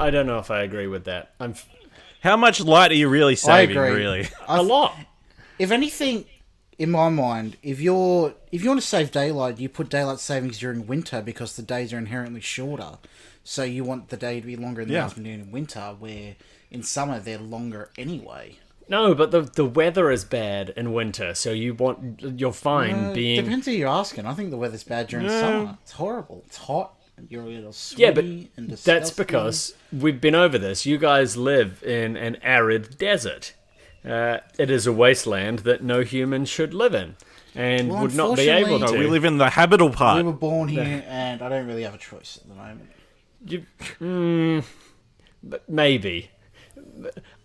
I don't know if I agree with that. How much light are you really saving? I agree. Really, a lot. If anything, in my mind, if you want to save daylight, you put daylight savings during winter because the days are inherently shorter. So you want the day to be longer in the afternoon in winter, where in summer they're longer anyway. No, but the weather is bad in winter, so you're fine being... Depends who you're asking. I think the weather's bad during summer. It's horrible. It's hot. You're a little sweaty and disgusting. That's because we've been over this. You guys live in an arid desert. It is a wasteland that no human should live in, and would not be able to. No, we live in the habitable part. We were born here, and I don't really have a choice at the moment. Maybe.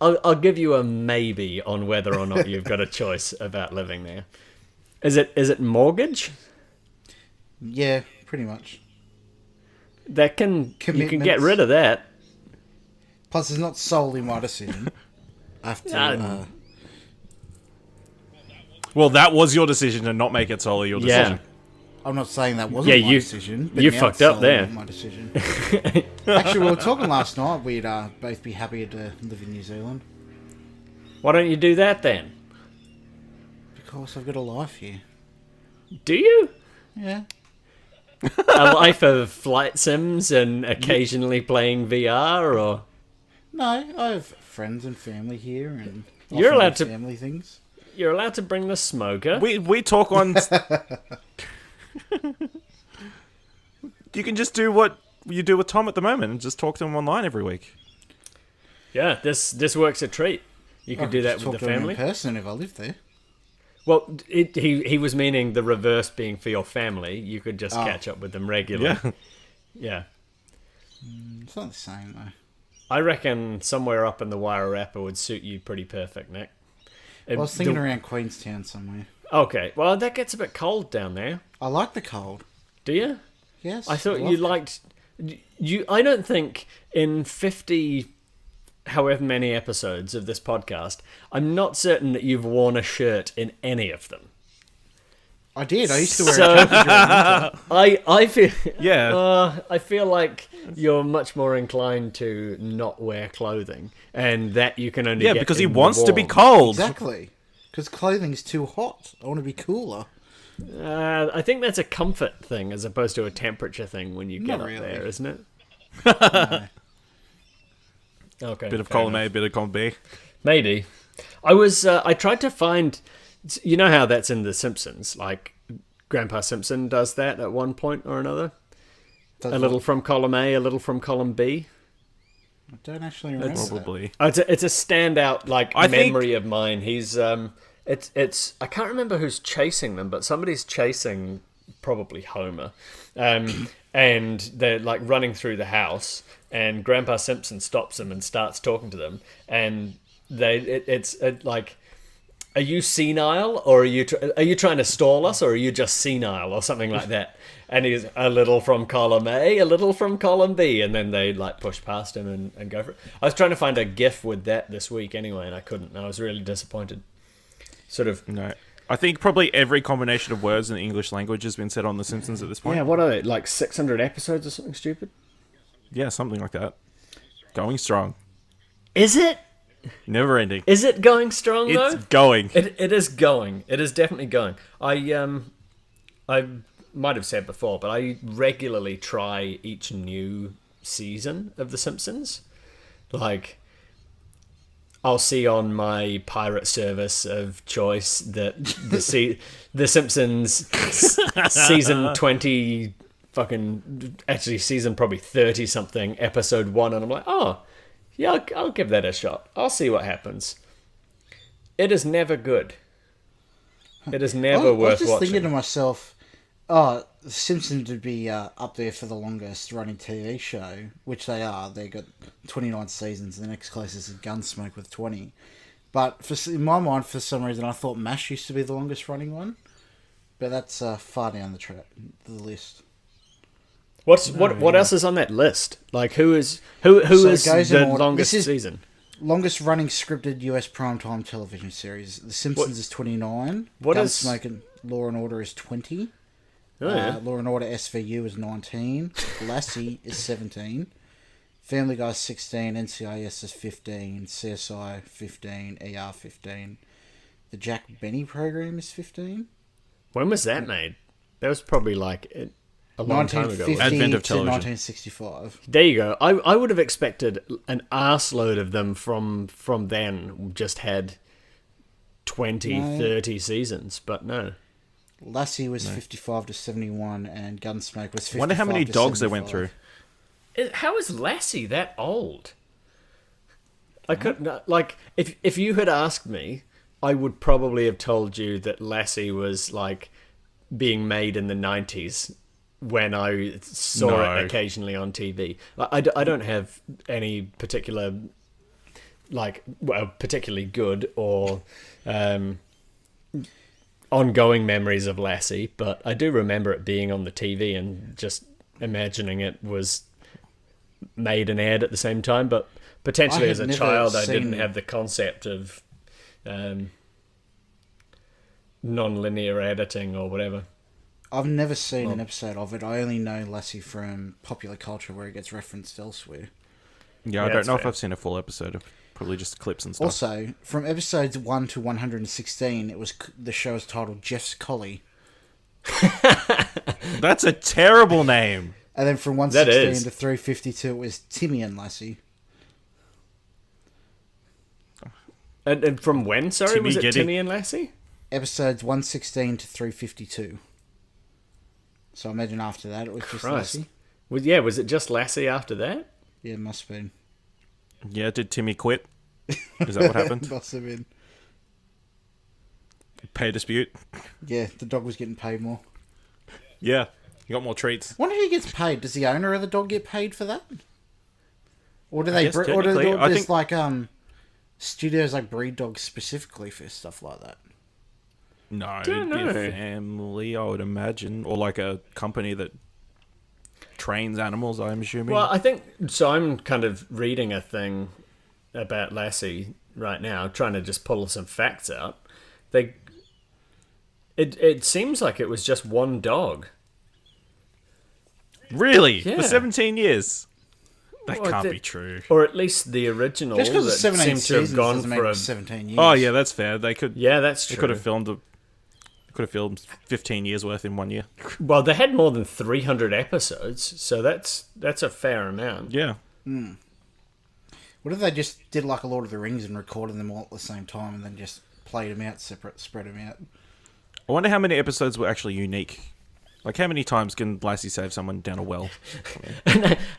I'll give you a maybe on whether or not you've got a choice about living there. Is it mortgage? Yeah, pretty much. You can get rid of that. Plus, it's not solely my decision. I have to. Well, that was your decision to not make it solely your decision. Yeah. I'm not saying that wasn't my decision. But you now fucked it's up there. My decision. Actually, we were talking last night. We'd both be happy to live in New Zealand. Why don't you do that then? Because I've got a life here. Do you? Yeah. A life of flight sims and occasionally playing VR, or? No, I have friends and family here, and You're allowed to family things. You're allowed to bring the smoker. We talk on. You can just do what you do with Tom at the moment and just talk to him online every week. Yeah, this works a treat. You could do that with the family. In person if I lived there. Well, he was meaning the reverse being for your family. You could just catch up with them regularly. Yeah. It's not the same though. I reckon somewhere up in the Wairarapa would suit you pretty perfect, Nick. I was thinking around Queenstown somewhere. Okay, well that gets a bit cold down there. I like the cold. Do you? Yes. I thought you liked... I don't think in 50... however many episodes of this podcast, I'm not certain that you've worn a shirt in any of them. I did. I used to wear a jumper during winter. I feel I feel like you're much more inclined to not wear clothing, and that you can only get because he in wants to be warm. cold. Exactly. Because clothing's too hot. I want to be cooler. I think that's a comfort thing as opposed to a temperature thing when you get Not up really. there, isn't it? No. Okay. Bit of column A, bit of column B. Maybe. I tried to find... You know how that's in The Simpsons? Like, Grandpa Simpson does that at one point or another? A little from column A, a little from column B. I don't actually remember Probably. It's a standout, memory of mine. He's... It's I can't remember who's chasing them, but somebody's chasing probably Homer. And they're, running through the house... And Grandpa Simpson stops them and starts talking to them, and it's are you senile, or are you trying to stall us, or are you just senile, or something like that? And he's a little from column A, a little from column B, and then they push past him and go for it. I was trying to find a GIF with that this week anyway, and I couldn't. And I was really disappointed. No. I think probably every combination of words in the English language has been said on The Simpsons at this point. Yeah, what are they, 600 episodes or something stupid? Yeah, something like that. Going strong. Is it? Never ending. Is it going strong, though? It's going. It is going. It is definitely going. I might have said before, but I regularly try each new season of The Simpsons. I'll see on my pirate service of choice that The Simpsons season 20... actually season probably 30 something, episode 1, and I'm like, oh yeah, I'll give that a shot. I'll see what happens. It is never good. It is never worth watching. I was just thinking to myself, The Simpsons would be up there for the longest running TV show, which they are. They got 29 seasons. The next closest is Gunsmoke with 20. But in my mind, for some reason, I thought MASH used to be the longest running one. But that's far down the list. What else is on that list? Who is the longest season? Longest running scripted US primetime television series. The Simpsons is 29. Gunsmoke and Law and Order is 20. Oh, yeah. Law and Order SVU is 19. Lassie is 17. Family Guy's 16, NCIS is 15, CSI 15, ER 15. The Jack Benny program is 15. When was that made? That was probably like a long time ago. 1950 Advent of to television. 1965. There you go. I would have expected an arseload of them from then just had 20, 30 seasons, but no. Lassie was 55 to 71, and Gunsmoke was 55 I wonder how many to dogs they 75. went through. How is Lassie that old? I couldn't like if you had asked me, I would probably have told you that Lassie was like being made in the 90s when I saw it occasionally on TV. I don't have any particular particularly good or ongoing memories of Lassie, but I do remember it being on the TV and just imagining it was made and aired at the same time. But potentially as a child, I didn't have the concept of non-linear editing or whatever. I've never seen an episode of it. I only know Lassie from popular culture where it gets referenced elsewhere. Yeah, I don't know if I've seen a full episode of probably just clips and stuff. Also, from episodes 1 to 116, the show is titled Jeff's Collie. That's a terrible name. And then from 116 to 352, it was Timmy and Lassie. And from when, sorry, was it Timmy and Lassie? Episodes 116 to 352. So I imagine after that it was just Lassie. Was it just Lassie after that? Yeah, it must have been. Yeah, did Timmy quit? Is that what happened? Must have been. Pay dispute? Yeah, the dog was getting paid more. Yeah, you got more treats. I wonder who gets paid. Does the owner of the dog get paid for that? Or do they I think like studios like breed dogs specifically for stuff like that? No, it'd be a family, I would imagine, or like a company that trains animals, I'm assuming. Well, I think so. I'm kind of reading a thing about Lassie right now, trying to just pull some facts out. It seems like it was just one dog. Really? Yeah. For 17 years? That can't be true. Or at least the original. Just because it's 17 seemed to have seasons gone doesn't make for it 17 years. Oh yeah, that's fair. They could. Yeah, that's true. They could have filmed 15 years worth in 1 year. Well, they had more than 300 episodes, so that's a fair amount. Yeah. What if they just did like a Lord of the Rings and recorded them all at the same time and then just played them out separate, spread them out? I wonder how many episodes were actually unique. Like, how many times can Lassie save someone down a well?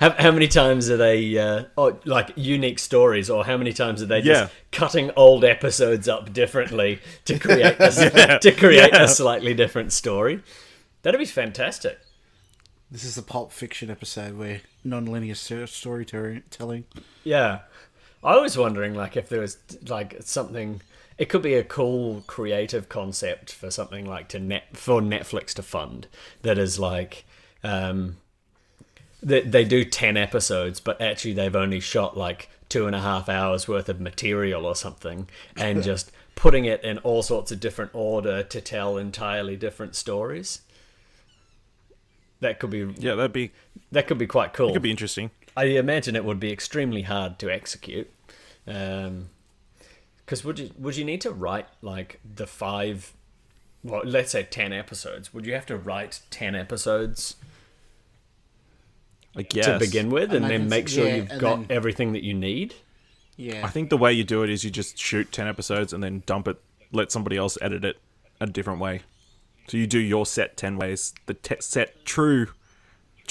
How many times are they, like, unique stories, or how many times are they just cutting old episodes up differently to create a slightly different story? That'd be fantastic. This is the Pulp Fiction episode where non-linear storytelling. Yeah. I was wondering, like, if there was, like, something... It could be a cool creative concept for something like for Netflix to fund. That is like, they do 10 episodes, but actually they've only shot like 2.5 hours worth of material or something, and just putting it in all sorts of different order to tell entirely different stories. That could be that could be quite cool. It could be interesting. I imagine it would be extremely hard to execute. Because would you need to write like the 5, well, let's say 10 episodes? Would you have to write 10 episodes I guess. to begin with, and then make sure you've got everything that you need? Yeah. I think the way you do it is you just shoot 10 episodes and then dump it, let somebody else edit it a different way. So you do your set 10 ways, the set true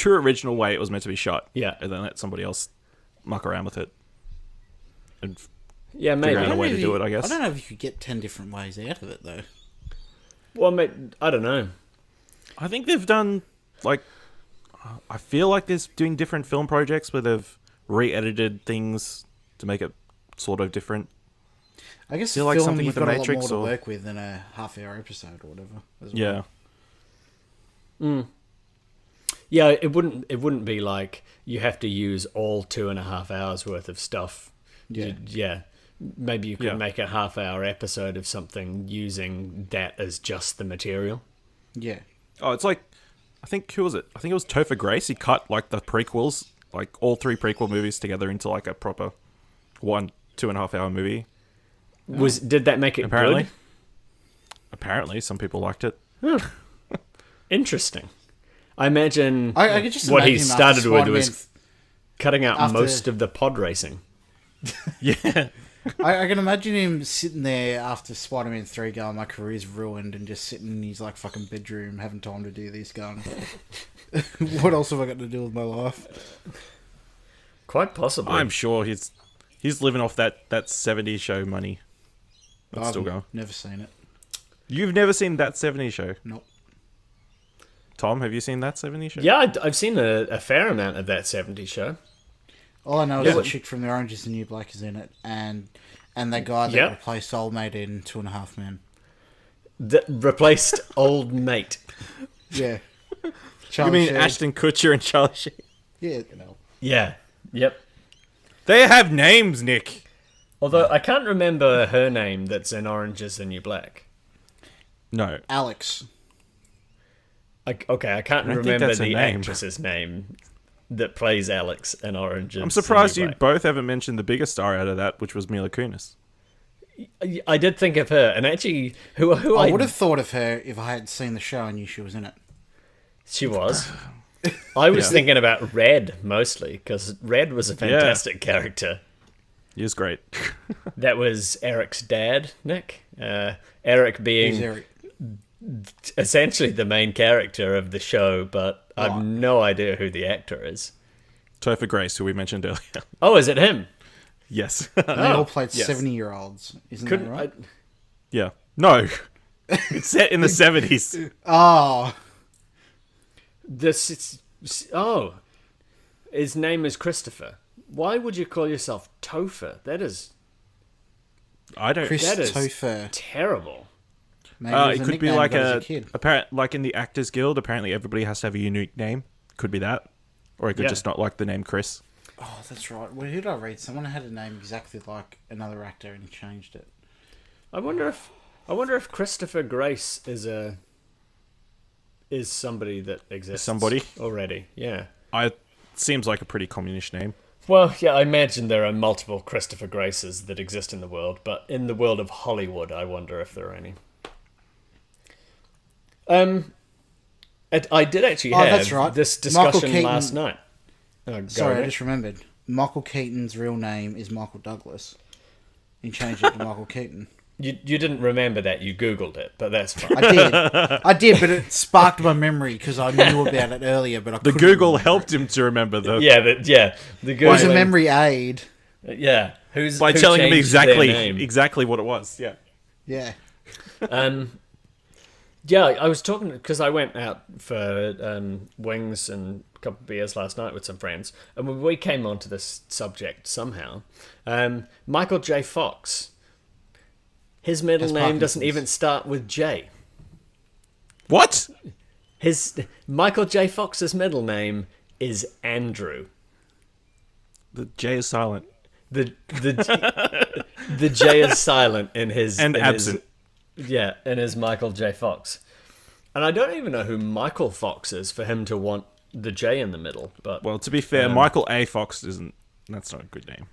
original way it was meant to be shot. Yeah. And then let somebody else muck around with it. And Yeah, maybe. figure out a way to do it, I guess. I don't know if you could get 10 different ways out of it, though. Well, mate, I don't know. I think they've done, like... I feel like they're doing different film projects where they've re-edited things to make it sort of different. I guess feel like film, something you've with the got Matrix a lot more or... to work with than a half-hour episode or whatever. As Yeah. well. Yeah, it wouldn't be like you have to use all 2.5 hours worth of stuff. Yeah. Maybe you could make a half-hour episode of something using that as just the material. Yeah. Oh, it's like... who was it? I think it was Topher Grace. He cut, like, the prequels like all 3 prequel movies together into like a proper 2.5 hour movie. Did that make it Apparently. good? Apparently, some people liked it. Interesting. I imagine I could just what he imagine him started after with Spider-Man was cutting out most of the pod racing. Yeah. I can imagine him sitting there after Spider-Man 3 going, my career's ruined, and just sitting in his like fucking bedroom having time to do this going, what else have I got to do with my life? Quite possibly. I'm sure he's living off that 70s show money. That's still going. Never seen it. You've never seen that 70s show? Nope. Tom, have you seen that 70s show? Yeah, I've seen a fair amount of that 70s show. All I know is the chick from The Orange is the New Black is in it, and the guy that replaced Old Mate in 2.5 Men. That replaced Old Mate. Yeah. You mean Ashton Kutcher and Charlie Sheen? Yeah. Yeah. Yep. They have names, Nick. Although I can't remember her name that's in Orange is the New Black. No. Alex. I can't remember the actress's name that plays Alex in Orange is the New Black. I'm surprised you both haven't mentioned the biggest star out of that, which was Mila Kunis. I did think of her, and actually, who I would have thought of her if I had seen the show and knew she was in it. She was. I was thinking about Red mostly, because Red was a fantastic character. He was great. That was Eric's dad, Nick. Eric being Who's Eric? essentially the main character of the show, but I've no idea who the actor is. Topher Grace, who we mentioned earlier. Oh, is it him? Yes. They all played 70-year-olds, isn't that right? Yeah. No. It's set in the 70s. Oh. His name is Christopher. Why would you call yourself Topher? That is Topher. terrible. It could be like like in the Actors Guild, apparently everybody has to have a unique name. Could be that. Or it could just not like the name Chris. Oh, that's right. Well, who did I read? Someone had a name exactly like another actor and he changed it. I wonder if Christopher Grace is somebody that exists. Somebody already. Yeah. Seems like a pretty communist name. Well, yeah, I imagine there are multiple Christopher Graces that exist in the world, but in the world of Hollywood, I wonder if there are any. I did actually have this discussion last night. Sorry, I just remembered. Michael Keaton's real name is Michael Douglas. He changed it to Michael Keaton. You didn't remember that, you Googled it, but that's fine. I did, but it sparked my memory because I knew about it earlier, but I couldn't Google remember helped him to remember the... The Google... It was a memory aid. Yeah. By telling him exactly what it was, yeah. Yeah. Yeah, I was talking because I went out for wings and a couple of beers last night with some friends, and we came onto this subject somehow. Michael J. Fox, his middle name doesn't even start with J. What? Michael J. Fox's middle name is Andrew. The J is silent. The J is silent in his absent. In his Michael J. Fox. And I don't even know who Michael Fox is for him to want the J in the middle. But well, to be fair, Michael A. Fox that's not a good name.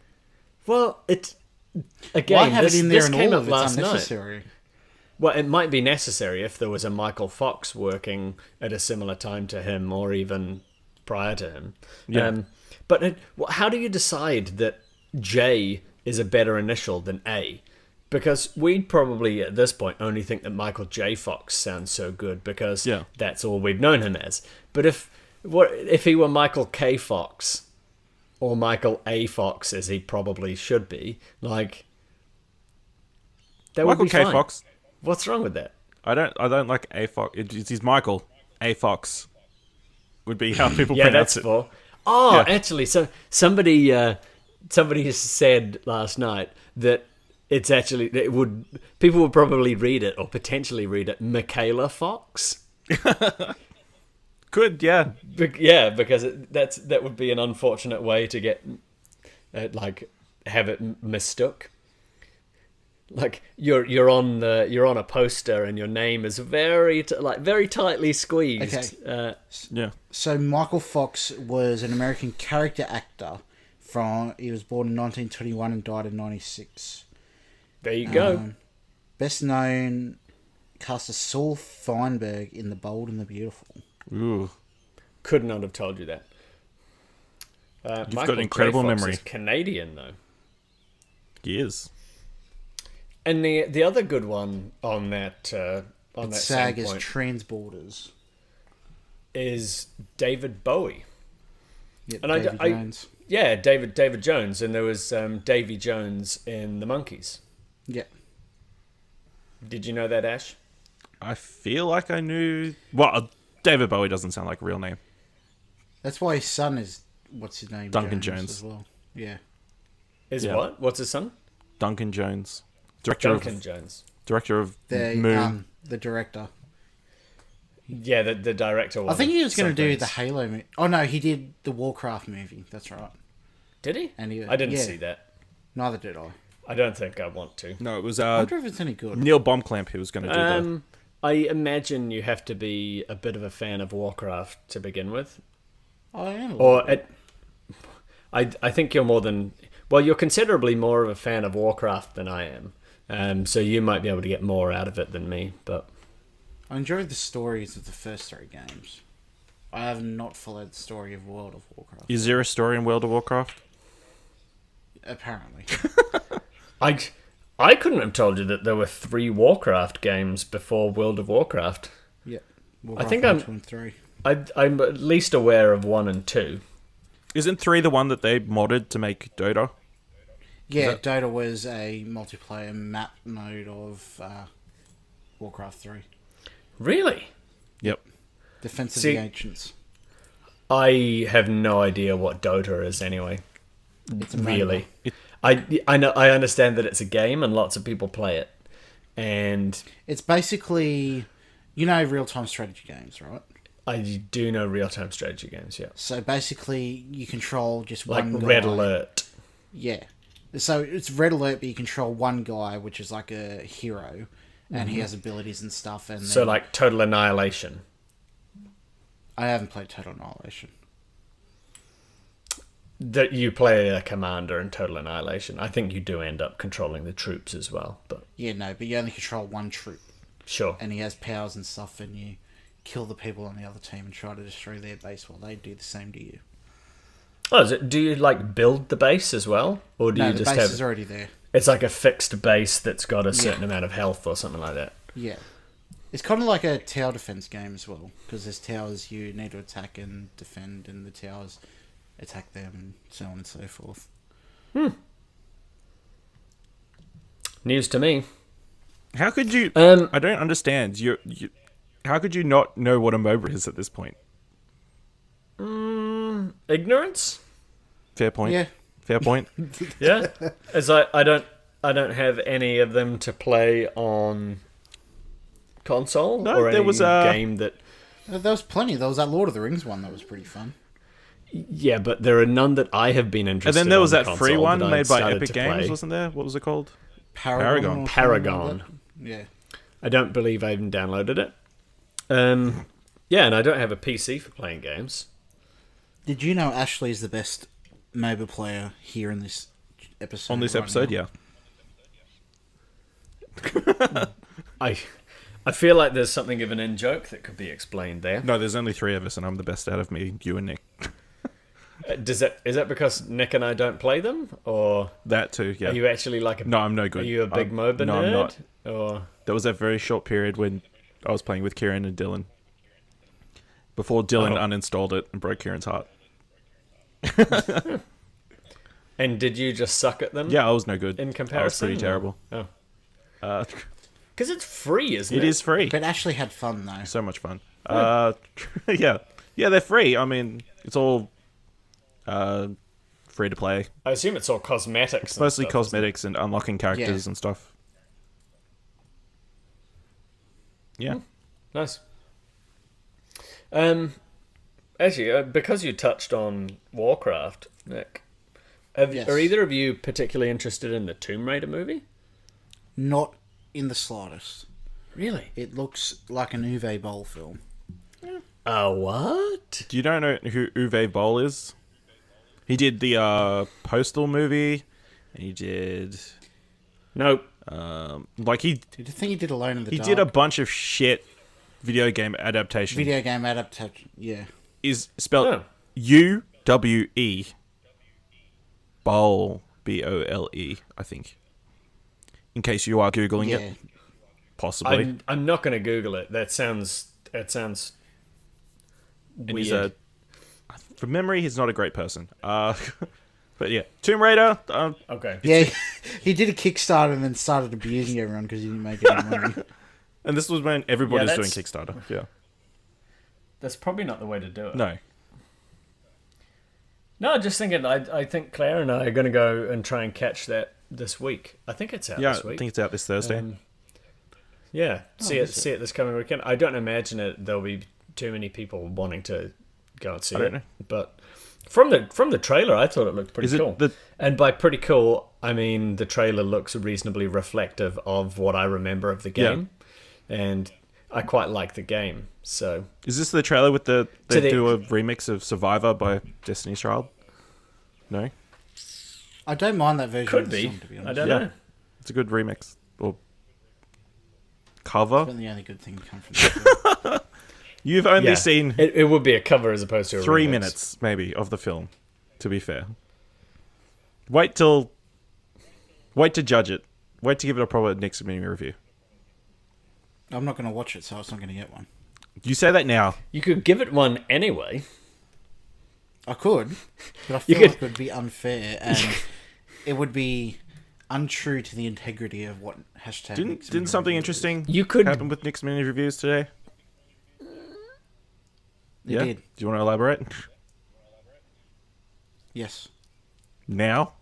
Well, again, have it in there this and came all up of it's last unnecessary? night. Well, it might be necessary if there was a Michael Fox working at a similar time to him or even prior to him. Yeah. But how do you decide that J is a better initial than A? Because we'd probably, at this point, only think that Michael J. Fox sounds so good because that's all we've known him as. But if he were Michael K. Fox, or Michael A. Fox, as he probably should be, like... That Michael would be K. fine. Fox? What's wrong with that? I don't like A. Fox. It's Michael A. Fox. Would be how people Yeah, pronounce that's it. for... Oh, actually, so somebody said last night that it's actually people would probably read it or potentially read it Michaela Fox. Could, yeah. Yeah, because that would be an unfortunate way to get have it mistook. like you're on a poster and your name is very tightly squeezed. Okay. Yeah. So Michael Fox was an American character actor he was born in 1921 and died in 96. There you go. Best known cast as Saul Feinberg in The Bold and the Beautiful. Ooh. Could not have told you that. You've Michael got incredible J. Fox memory. is Canadian though. He is. And the other good one on that on that SAG same is point Transborders. is David Bowie. Yep, And Davy Jones. Yeah, David Jones, and there was Davy Jones in the Monkees. Yeah. Did you know that, Ash? I feel like I knew. Well, David Bowie doesn't sound like a real name. That's why his son is, what's his name? Duncan Jones. as well. Yeah. Is what? What's his son? Duncan Jones, director Duncan of Jones. director of The Moon. the director. Yeah, the director. I think he was going to do something. the Halo movie. Oh no, he did the Warcraft movie. That's right. Did he? And I didn't yeah. see that. Neither did I. I don't think I want to. No, it was I wonder if it's any good. Neil Blomkamp who was going to do that. I imagine you have to be a bit of a fan of Warcraft to begin with, I am. I think you're more than you're considerably more of a fan of Warcraft than I am. So you might be able to get more out of it than me, but I enjoyed the stories of the first 3 games. I have not followed the story of World of Warcraft. Is there a story in World of Warcraft? Apparently. I couldn't have told you that there were 3 Warcraft games before World of Warcraft. Yep. I think 1, 2, and 3. I'm at least aware of 1 and 2. Isn't 3 the one that they modded to make Dota? Yeah, Dota was a multiplayer map mode of Warcraft 3. Really? Yep. Defense of See- the Ancients. I have no idea what Dota is anyway. It's a Really. MOBA. I know I understand that it's a game and lots of people play it. And It's basically, real-time strategy games, right? I do know real-time strategy games, yeah. So basically, you control just Like one guy. Red Alert. Yeah. So it's Red Alert, but you control one guy, which is like a hero, and he has abilities and stuff. And So then- like Total Annihilation. I haven't played Total Annihilation. That you play a commander in Total Annihilation. I think you do end up controlling the troops as well, but Yeah, no, but you only control one troop, sure. and he has powers and stuff, and you kill the people on the other team and try to destroy their base while they do the same to you. Oh, is it? Do you like build the base as well, or do No, you the just base have? is already there. It's like a fixed base that's got a certain amount of health or something like that. Yeah. It's kind of like a tower defense game as well, because there's towers you need to attack and defend, and the towers attack them, and so on and so forth. News to me. How could you? Um, I don't understand. How could you not know what a MOBA is at this point? Ignorance. Fair point. Yeah. Fair point. Yeah, as I don't have any of them to play on console No, or any there was game that. There was plenty. There was that Lord of the Rings one that was pretty fun. Yeah, but there are none that I have been And interested. then there was on that free console one that I'd made by started Epic to Games, play. wasn't there? What was it called? Paragon. Paragon. or something Paragon. like that. Yeah. I don't believe I even downloaded it. Yeah, and I don't have a PC for playing games. Did you know Ashley is the best MOBA player here in this episode? On this right episode, now? yeah. I feel like there's something of an in joke that could be explained there. No, there's only 3 of us, and I'm the best out of me, you, and Nick. Is that because Nick and I don't play them, or That too, yeah. are you actually like a? No, I'm no good. Are you a big MOBA no, nerd? I'm not. Or There was that very short period when I was playing with Kieran and Dylan. Before Dylan uninstalled it and broke Kieran's heart. and did you just suck at them? Yeah, I was no good. In I was comparison, pretty terrible. Oh, Uh, because it's free, isn't it? it is free. But Ashley had fun though. So much fun. Yeah, they're free. I mean, it's all free to play. I assume it's all cosmetics. It's mostly and stuff, isn't it? cosmetics and unlocking characters Yeah. and stuff. Yeah. Nice. Actually, because you touched on Warcraft, Nick, Yes. are either of you particularly interested in the Tomb Raider movie? Not in the slightest. Really? It looks like an Uwe Boll film. What? Do you don't know who Uwe Boll is? He did the Postal movie, and he did Nope. he Did you think he did Alone in the he Dark? did a bunch of shit video game adaptation. Video game adaptation. Yeah. Is spelled Oh. UWE Bowl BOLE, I think. In case you are googling Yeah. it, possibly. I'm not going to Google it. That sounds And weird. he's from memory, he's not a great person. But yeah, Tomb Raider. Okay. Yeah, he did a Kickstarter and then started abusing everyone because he didn't make any money. And this was when everybody was doing that's- Kickstarter. Yeah. That's probably not the way to do it. No. No, just thinking. I think Claire and I are going to go and try and catch that this week. I think it's out Yeah, this week. I think it's out this Thursday. Yeah, see is it this coming weekend. I don't imagine there'll be too many people wanting to go and see I don't it. know. But from the trailer, I thought it looked pretty Is it cool. And by pretty cool, I mean the trailer looks reasonably reflective of what I remember of the game, and I quite like the game. So Is this the trailer with they To the- do a remix of Survivor by Destiny's Child? No? I don't mind that version could of the be. song, to be I honest. don't Yeah. know. It's a good remix. Or cover. It's been the only good thing to come from the film. You've only Yeah, seen it would be a cover as opposed to a 3 remix. minutes, maybe, of the film, to be fair. Wait to judge it. Wait to give it a proper next mini review. I'm not going to watch it, so it's not going to get one. You say that now. You could give it one anyway. I could, but I You feel could- like it would be unfair and it would be untrue to the integrity of what hashtag. Didn't something interesting You could- happen with Nick's mini reviews today? It did. Do you want to elaborate? Yes. Now?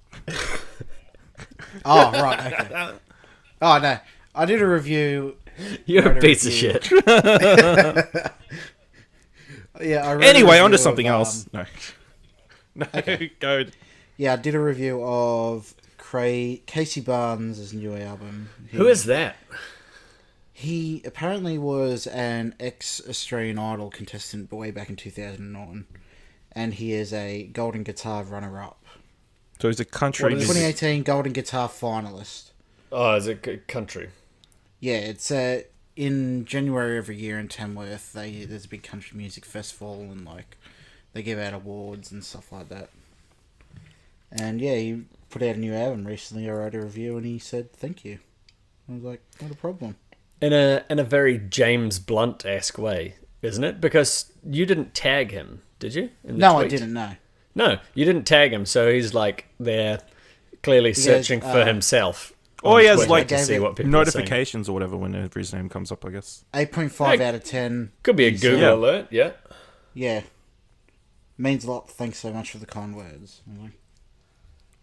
Oh, right, okay. Oh, no. I did a review. You're wrote a piece of review. shit. Yeah, I wrote Anyway, a on to review something of, else. No. No, go. Yeah, I did a review of Casey Barnes' new album. Who is that? He apparently was an ex-Australian Idol contestant way back in 2009, and he is a Golden Guitar runner-up. So he's a country What is- music. 2018 Golden Guitar finalist. Oh, is it country? Yeah, it's in January every year in Tamworth. There's a big country music festival, and like they give out awards and stuff like that. And yeah, he put out a new album recently. I wrote a review, and he said thank you. I was like, not a problem. In a very James Blunt-esque way, isn't it? Because you didn't tag him, did you? in the No, I tweet? didn't know. No, you didn't tag him, so he's like there, clearly searching for himself. Oh, on he has Twitter like to see what people are saying. notifications or whatever whenever his name comes up, I guess. 8.5 Hey, out of 10. Could be a He's, Google Yeah. alert, yeah. Yeah. Means a lot. Thanks so much for the kind words. I'm like,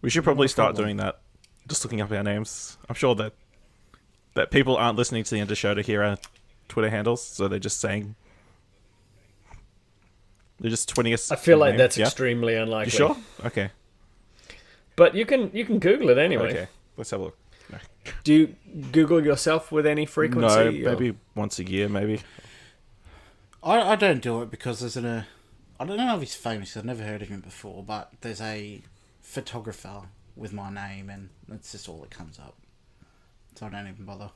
We should probably No start problem. doing that. Just looking up our names. I'm sure that people aren't listening to the end of the show to hear our Twitter handles, so they're just saying. They're just tweeting us. I feel like name. that's Yeah? extremely unlikely. You sure? Okay. But you can Google it anyway. Okay. Let's have a look. No, Do you Google yourself with any frequency? no or- maybe once a year, maybe. I don't do it because there's I don't know if he's famous. I've never heard of him before, but there's a photographer with my name, and that's just all that comes up. So I don't even bother.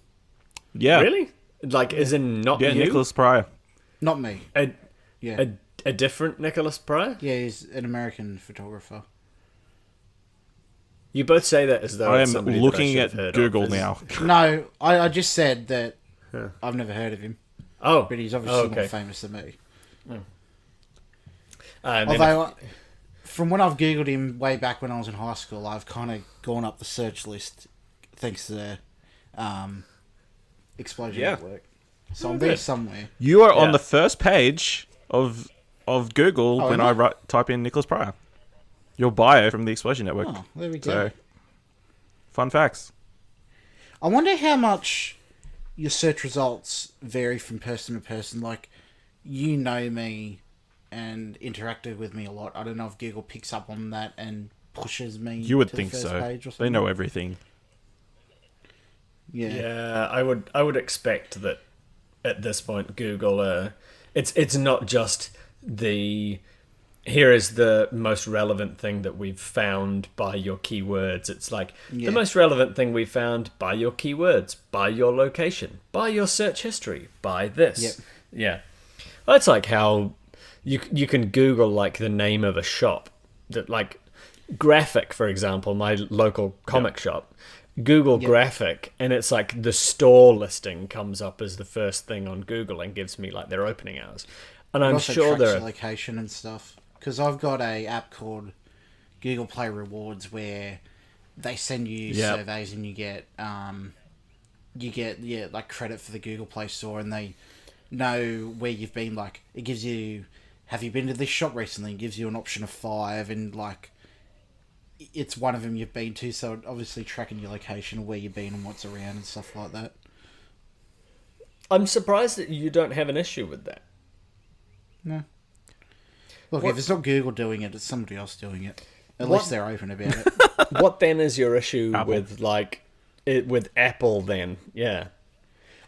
Yeah. Really? Like, as in not Yeah, you? Nicholas Pryor. Not me. Yeah. A different Nicholas Pryor? Yeah, he's an American photographer. You both say that as though I it's am somebody that I looking should at have heard Google of. now. No, I just said that Yeah. I've never heard of him, Oh, but he's obviously okay. more famous than me. And then Although, from when I've Googled him way back when I was in high school, I've kind of gone up the search list thanks to the Explosion Yeah. Network. So I'm there good. somewhere. You are Yeah. on the first page of Google Oh, when am I? I type in Nicholas Pryor. Your bio from the Explosion Network. Oh, there we go. So, fun facts. I wonder how much your search results vary from person to person. Like, you know me and interacted with me a lot. I don't know if Google picks up on that and pushes me You would to think the first so. page or They something. know everything. Yeah, I would expect that at this point Google it's not just the here is the most relevant thing that we've found by your keywords. It's like the most relevant thing we found by your keywords, by your location, by your search history, by this. Yep. Yeah. Well, that's like how you can Google like the name of a shop that like Graphic, for example, my local comic shop. Google Graphic, and it's like the store listing comes up as the first thing on Google and gives me like their opening hours. And I'm sure there are location and stuff. Because I've got a app called Google Play Rewards where they send you surveys and you get like credit for the Google Play Store, and they know where you've been. Like it gives you, have you been to this shop recently? It gives you an option of 5, and like it's one of them you've been to, so obviously tracking your location of where you've been and what's around and stuff like that. I'm surprised that you don't have an issue with that. No. Look, if it's not Google doing it, it's somebody else doing it. At least they're open about it. What then is your issue Apple. with Apple then? Yeah.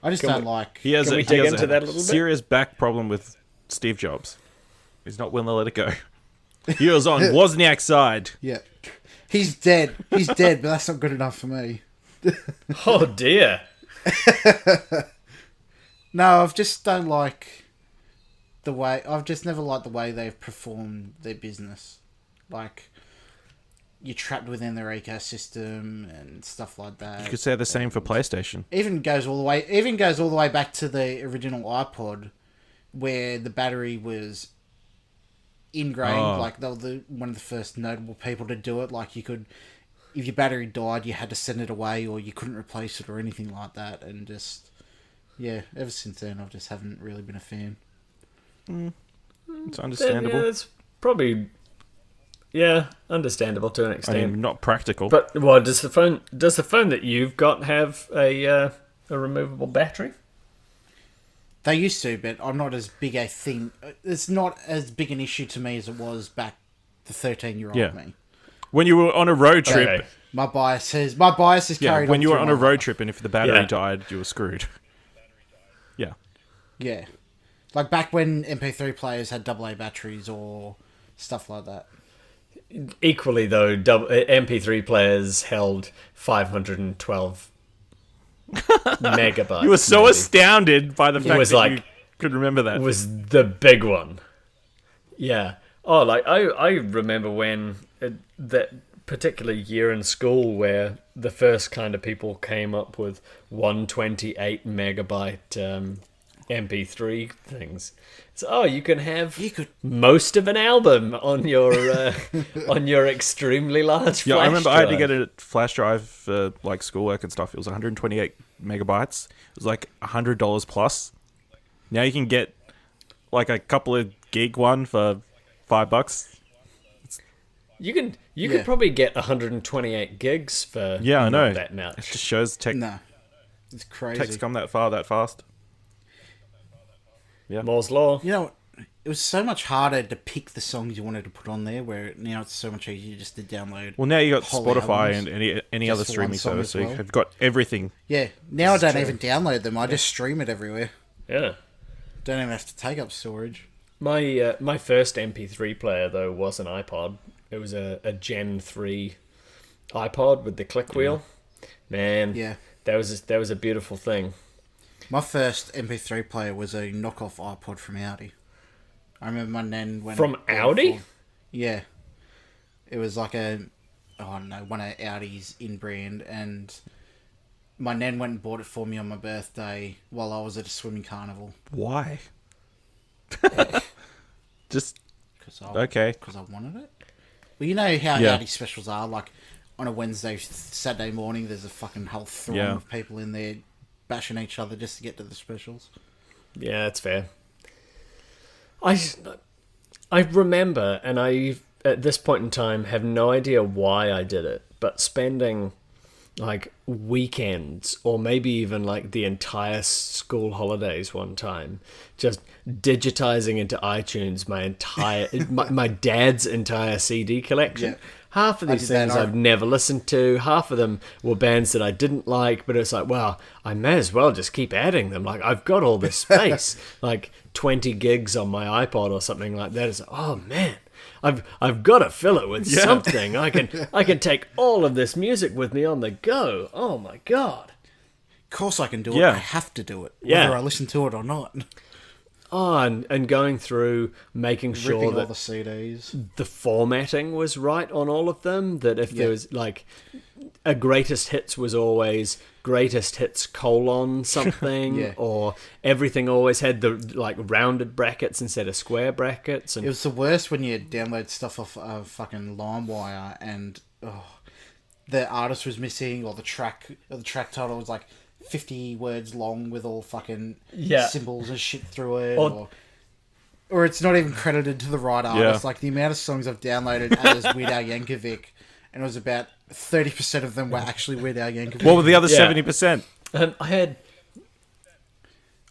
I just don't like... He has Can we dig into that a little bit? Serious back problem with Steve Jobs. He's not willing to let it go. He was on Wozniak's side. Yeah. He's dead. He's dead, but that's not good enough for me. Oh, dear. No, I've just don't like... I've just never liked the way they've performed their business. Like, you're trapped within their ecosystem and stuff like that. You could say the same for PlayStation. Even goes all the way back to the original iPod, where the battery was ingrained. Oh. Like they were one of the first notable people to do it. Like you could, if your battery died, you had to send it away, or you couldn't replace it, or anything like that. And just ever since then, I just haven't really been a fan. It's understandable. Yeah, it's probably understandable to an extent. I mean, not practical. But does the phone that you've got have a removable battery? They used to, but I'm not as big a thing. It's not as big an issue to me as it was back the 13-year-old me. When you were on a road trip, Okay. My bias has carried on. when you were through on my a road life. trip and if the battery died, you were screwed. Yeah. Yeah. Like back when MP3 players had AA batteries or stuff like that. Equally, though, MP3 players held 512 megabytes. You were so maybe. astounded by the fact was that like- you could remember that. Was the big one. Yeah. Oh, like I remember when that particular year in school where the first kind of people came up with 128 megabyte MP3 things. So, you could have most of an album on your on your extremely large flash I remember I had to drive. get a flash drive for like schoolwork and stuff. It was 128 megabytes. It was like $100 plus. Now you can get like a couple of gig one for $5. You could probably get 128 gigs for I know. that It much. just shows No. It's crazy. tech's come that far that fast. Moore's Law. You know, it was so much harder to pick the songs you wanted to put on there, where now it's so much easier just to download. Well, now you got whole Spotify albums and any just other for streaming one song service, as so well. you've got everything. Yeah, now I don't true. even download them. I just stream it everywhere. Yeah. Don't even have to take up storage. My first MP3 player though was an iPod. It was a Gen 3 iPod with the click wheel. Man, Yeah. that was a beautiful thing. My first MP3 player was a knockoff iPod from Audi. I remember my nan went... From Audi? Yeah. It was like one of Audi's in-brand, and my nan went and bought it for me on my birthday while I was at a swimming carnival. Why? Just Because okay. I wanted it. Well, you know how Yeah. Audi specials are, like on a Wednesday, Saturday morning, there's a fucking whole throng of people in there bashing each other just to get to the specials. Yeah, that's fair. I remember, and I at this point in time have no idea why I did it, but spending like weekends or maybe even like the entire school holidays one time just digitizing into iTunes my entire my dad's entire CD collection. Yeah. half of these things I've never listened to. Half of them were bands that I didn't like, but it's like, well, I may as well just keep adding them. Like, I've got all this space, like 20 gigs on my iPod or something like that. It's like, oh man, I've got to fill it with something. I can take all of this music with me on the go. Oh my god. Of course I can do it. I have to do it, whether I listen to it or not. Oh, and going through making sure that all the CDs, the formatting was right on all of them. That if there was like a greatest hits was always greatest hits : something, or everything always had the like rounded brackets instead of square brackets. And it was the worst when you download stuff off fucking LimeWire and the artist was missing, or the track title was like 50 words long with all fucking symbols and shit through it, or it's not even credited to the right artist. Like the amount of songs I've downloaded as Weird Al Yankovic, and it was about 30% of them were actually Weird Al Yankovic. What were the other 70%? I had,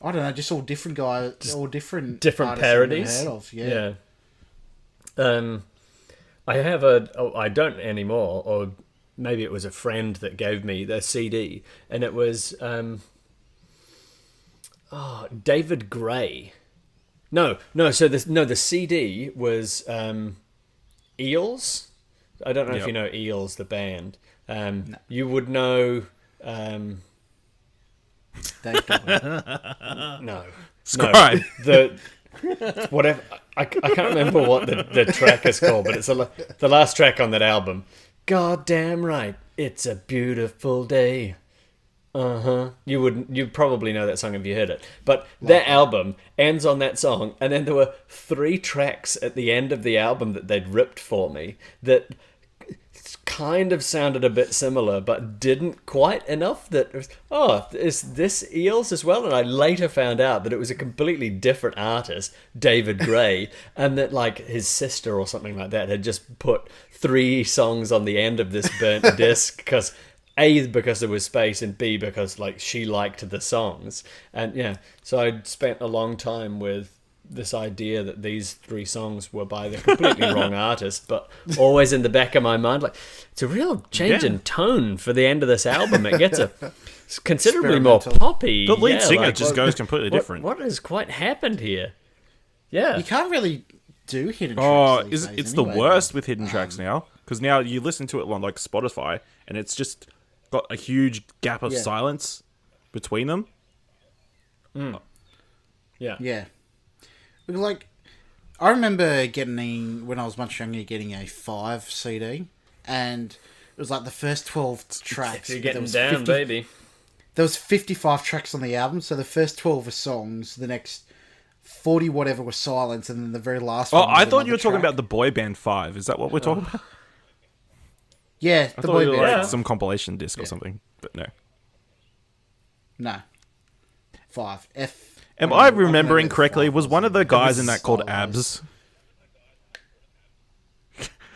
I don't know, just all different guys, all different parodies. I've heard of, I have I don't anymore, or maybe it was a friend that gave me the CD, and it was David Gray. So the CD was Eels. I don't know if you know Eels, the band. No. You would know. Dave No. Scribe. No, whatever. I can't remember what the track is called, but it's the last track on that album. God damn right, it's a beautiful day. You'd probably know that song if you heard it. But that album ends on that song, and then there were 3 tracks at the end of the album that they'd ripped for me that kind of sounded a bit similar, but didn't quite enough that it was, is this Eels as well? And I later found out that it was a completely different artist, David Gray, and that like his sister or something like that had just put 3 songs on the end of this burnt disc because A, because there was space, and B, because like she liked the songs. And so I'd spent a long time with this idea that these 3 songs were by the completely wrong artist, but always in the back of my mind, like, it's a real change in tone for the end of this album. It gets it's considerably more poppy. The lead singer just goes completely different. What has quite happened here? Yeah. You can't really do hidden tracks. It's the worst with hidden tracks now, because now you listen to it on like Spotify, and it's just got a huge gap of silence between them. Yeah. Like, I remember when I was much younger, getting a 5 CD, and it was like the first 12 tracks. You're getting down, baby. There was 55 tracks on the album, so the first 12 were songs, the next 40 whatever were silence, and then the very last one was I thought you were talking track. about the boy band 5. Is that what we're talking about? Yeah, I thought it was like some compilation disc or something, but no. No. 5. Am I remembering correctly? Was one of the guys in that called Abs?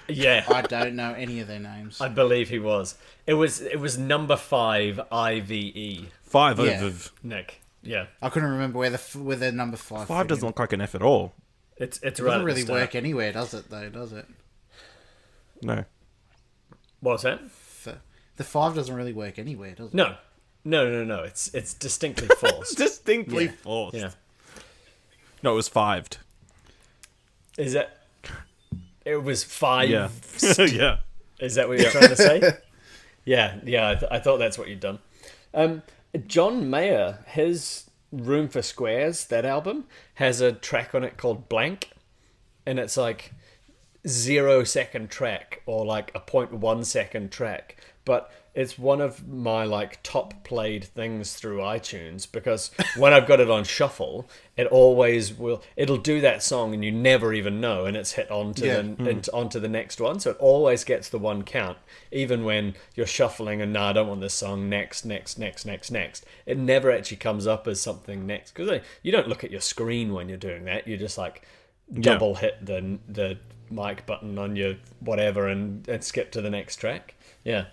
Yeah. I don't know any of their names. I believe he was. It was number 5 IVE. 5 Yeah. of Nick. Yeah. I couldn't remember where the number 5 5 doesn't look like an F at all. It doesn't right really work anywhere, does it, though, does it? No. What's that? The 5 doesn't really work anywhere, does it? No. It's distinctly false. Distinctly forced. Yeah. No, it was 5'd. Is that? It was 5. Yeah. Yeah. Is that what you're trying to say? Yeah. I thought that's what you'd done. John Mayer, his Room for Squares, that album, has a track on it called Blank, and it's like 0-second track or like a 0.1 second track, but it's one of my like top played things through iTunes, because when I've got it on shuffle, it'll do that song and you never even know, and it's hit onto the next one, so it always gets the 1 count, even when you're shuffling and I don't want this song, next. It never actually comes up as something next, because you don't look at your screen when you're doing that. You just like double hit the mic button on your whatever and skip to the next track. Yeah.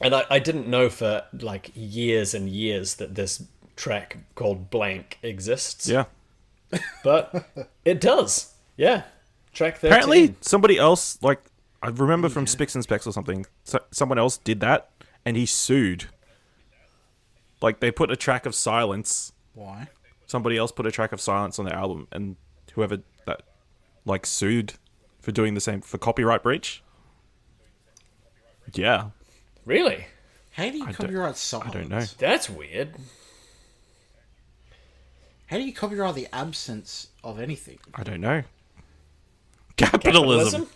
And I didn't know for like years and years that this track called Blank exists. Yeah. But it does. Yeah. Track 13. Apparently, somebody else like I remember from Spicks and Specks or something, someone else did that, and he sued. Like, they put a track of silence. Why? Somebody else put a track of silence on their album, and whoever that, like, sued for doing the same, for copyright breach. Yeah. Really? How do you copyright silence? I don't know. That's weird. How do you copyright the absence of anything? I don't know. Capitalism.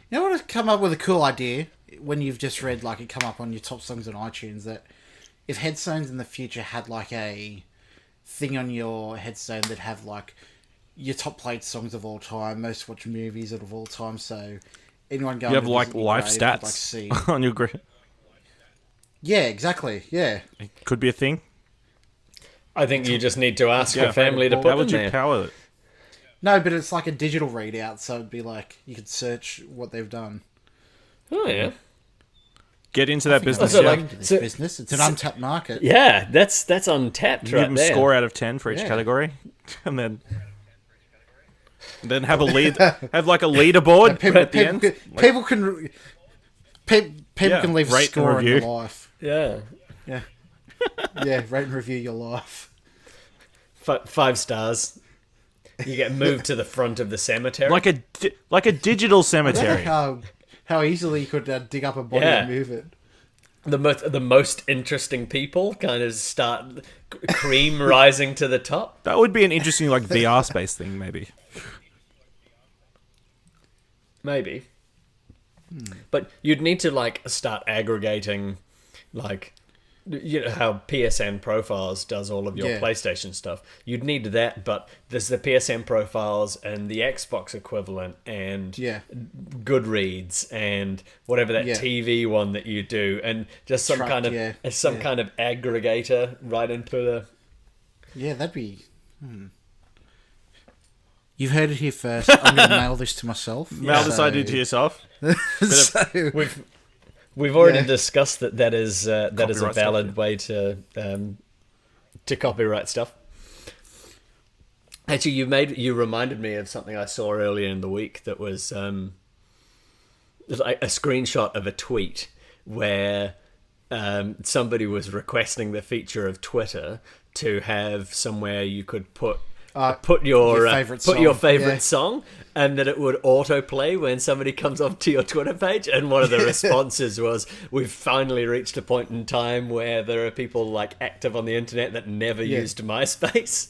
You know what? I've come up with a cool idea when you've just read, like, it come up on your top songs on iTunes, that if headstones in the future had, like, a thing on your headstone that have, like, your top played songs of all time, most watched movies of all time, so anyone going You have, to like, visit your life grave stats could, like, see. on your grave. Yeah, exactly. Yeah. It could be a thing. I think you just need to ask your family to put How them would you there. power it? No, but it's like a digital readout, so it'd be like you could search what they've done. Oh, yeah. Get into that business. Also, Yeah. like, This so- business, it's an untapped market. Yeah, that's untapped Give right them there. score out of 10 for each Yeah. category, and then have a lead, have like a leaderboard at the end. People can leave a rate and score in your review. life. Yeah. Yeah, yeah. Rate and review your life. 5 stars. You get moved to the front of the cemetery. like a digital I cemetery. don't know how easily you could dig up a body Yeah. and move it. The most interesting people kind of start cream rising to the top. That would be an interesting like VR space thing, maybe. Maybe. But you'd need to like start aggregating, like, you know how PSN Profiles does all of your Yeah. PlayStation stuff. You'd need that, but there's the PSN Profiles and the Xbox equivalent and Yeah. Goodreads and whatever that Yeah. TV one that you do, and just some Track, kind of yeah. some Yeah. kind of aggregator right into the. Yeah, that'd be. You've heard it here first. I'm going to mail this to myself. Mail this idea to yourself. So, We've already Yeah. discussed that is a Copyright valid stuff, way to copyright stuff. Actually, you reminded me of something I saw earlier in the week that was like a screenshot of a tweet where somebody was requesting the feature of Twitter to have somewhere you could put your favourite put your song, favorite yeah. song, and that it would autoplay when somebody comes onto your Twitter page. And one of the responses was, "We've finally reached a point in time where there are people like active on the internet that never Yeah. used MySpace."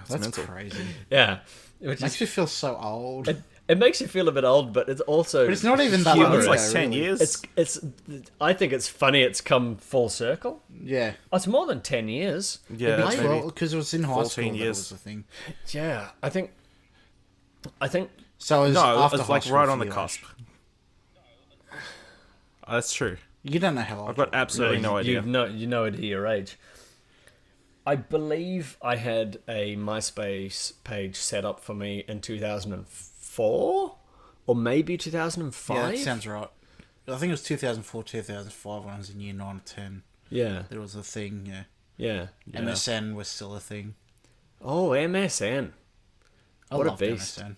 that's mental. crazy. Yeah, which Makes is, me feel so old. it makes you feel a bit old, but it's also But it's not even that humorous. long It's like ago, 10 really. years. It's I think it's funny. It's come full circle. Yeah. Oh, it's more than 10 years. Yeah, Maybe, maybe. well, because it was in high 14 school that years. was the thing. Yeah, I think. So it was No, after it's high like school right for on the you, cusp. That's true. You don't know how old I've got absolutely no idea. You know it at your age. I believe I had a MySpace page set up for me in 2004 or maybe 2005. Yeah, that sounds right. I think it was 2004, 2005 when I was in year 9 or 10. Yeah, There was a thing, yeah. yeah. MSN was still a thing. Oh, MSN. I What a loved beast. MSN.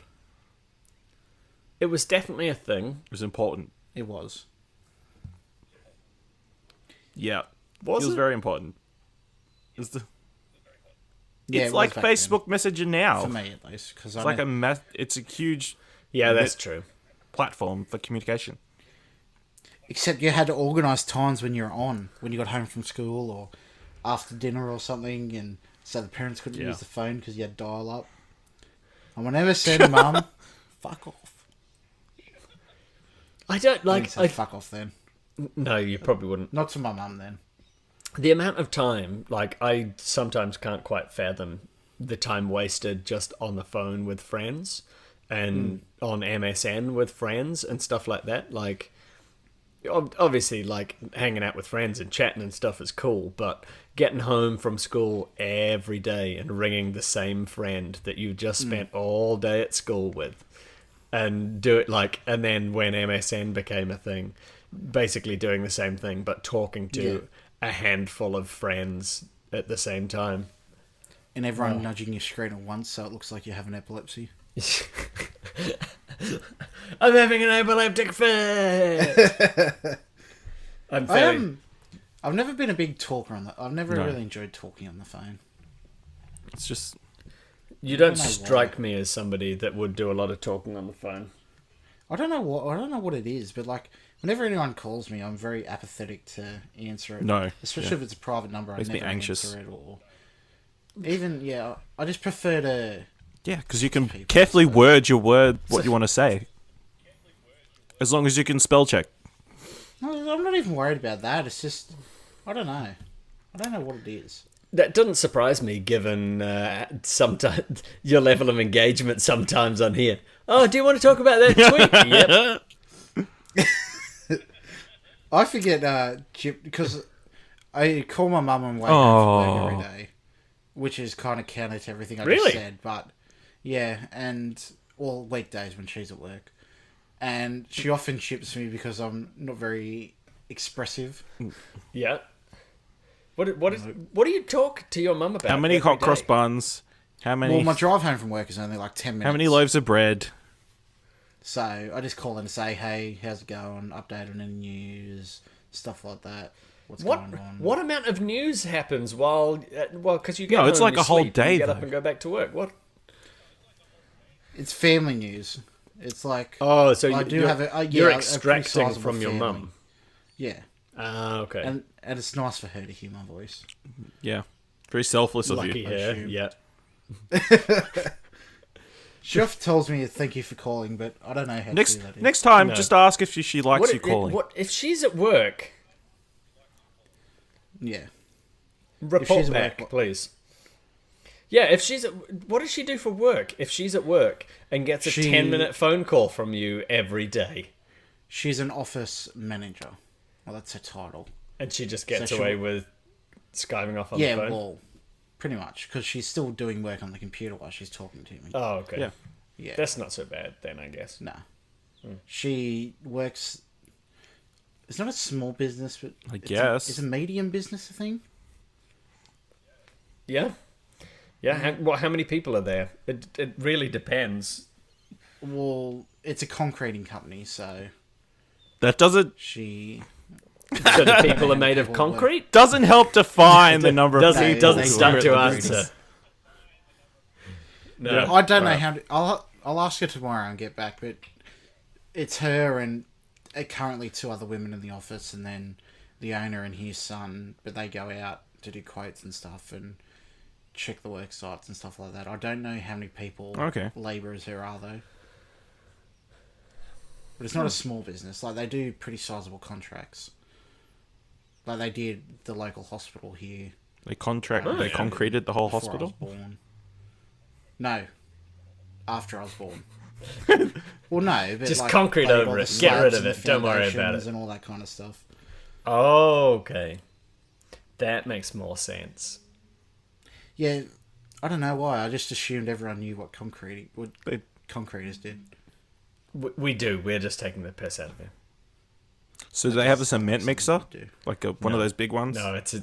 It was definitely a thing. It was important. It was. Yeah. Was it was it? very important. It's, Yeah, it's it like was back then. Facebook Messenger now. For me, at least. Cause It's like it's a huge Yeah, that's true. platform for communication. Except you had to organise times when you're on, when you got home from school or after dinner or something, and so the parents couldn't Yeah. use the phone because you had dial up. And whenever said, "Mum, fuck off," I don't I like. didn't say fuck off then. No, you probably wouldn't. Not to my mum then. The amount of time, like, I sometimes can't quite fathom the time wasted just on the phone with friends and on MSN with friends and stuff like that. Like, obviously, like, hanging out with friends and chatting and stuff is cool, but getting home from school every day and ringing the same friend that you just spent all day at school with and do it, like, and then when MSN became a thing, basically doing the same thing, but talking to a handful of friends at the same time. And everyone nudging your screen at once so it looks like you're having epilepsy. I'm having an epileptic fit. I'm very... I've never been a big talker on that. I've never No. really enjoyed talking on the phone. It's just You don't I don't know strike me as somebody that would do a lot of talking on the phone. I don't know what it is, but like whenever anyone calls me, I'm very apathetic to answer it. No, especially yeah. if it's a private number. I Makes me never anxious. answer it, or even I just prefer to. yeah, because you can People, carefully so- word what you want to say, as long as you can spell check. No, I'm not even worried about that. It's just I don't know. I don't know what it is. That doesn't surprise me, given sometimes your level of engagement sometimes on here. Oh, do you want to talk about that tweet? Yep. I forget Chip because I call my mum and wake up for work every day, which is kind of counter to everything I Really? just said. But yeah, and all weekdays when she's at work, and she often chips me because I'm not very expressive. Yeah. What do you talk to your mum about? How many every hot cross day? buns? How many? Well, my drive home from work is only like 10 minutes. How many loaves of bread? So I just call in to say, hey, how's it going? Update on any news, stuff like that. What's going on? What amount of news happens while because you get No, it's home, like you a whole sleep, day, you get up though. and go back to work. What? It's family news. It's like Oh, so I do have you're a pretty extracting sizable from your family. mum. Yeah, Ah, okay. and it's nice for her to hear my voice. Yeah, very selfless of Lucky you. her. assume. Yeah. She often tells me thank you for calling, but I don't know how to do that. Next time, No. just ask if she likes you calling. What if she's at work? Yeah. Report she's at back, work, please. Yeah, if she's at, what does she do for work? If she's at work and gets a She- 10-minute phone call from you every day, She's an office manager. Well, that's her title. and she just gets So she- away with skiving off on Yeah, the phone. well, pretty much, because she's still doing work on the computer while she's talking to me. Oh, okay. Yeah. Yeah. That's not so bad then, I guess. No. She works. It's not a small business, but I it's guess. it's a medium business, I think. Yeah. Yeah. How many people are there? It really depends. Well, it's a concreting company, so That doesn't she. So the people are made of People work. concrete. doesn't help define the number of Doesn't people. doesn't they start work to with answer. concrete. No. Yeah. I don't know Right. how. I'll ask her tomorrow and get back, but it's her and currently 2 other women in the office, and then the owner and his son. But they go out to do quotes and stuff and check the work sites and stuff like that. I don't know how many people Okay. labourers there are though. But it's not a small business. Like they do pretty sizable contracts. Like they did the local hospital here They yeah. concreted the whole before hospital. I was born. No, after I was born. Well, no, but Just like, concrete laid all over the it. Get rid slabs of and it. the Don't worry about foundations it. and all that kind of stuff. Oh, okay. That makes more sense. Yeah, I don't know why. I just assumed everyone knew what They- concreters did. We do. We're just taking the piss out of him. So do they have a cement Something mixer, to do. like one of those big ones? No, it's a.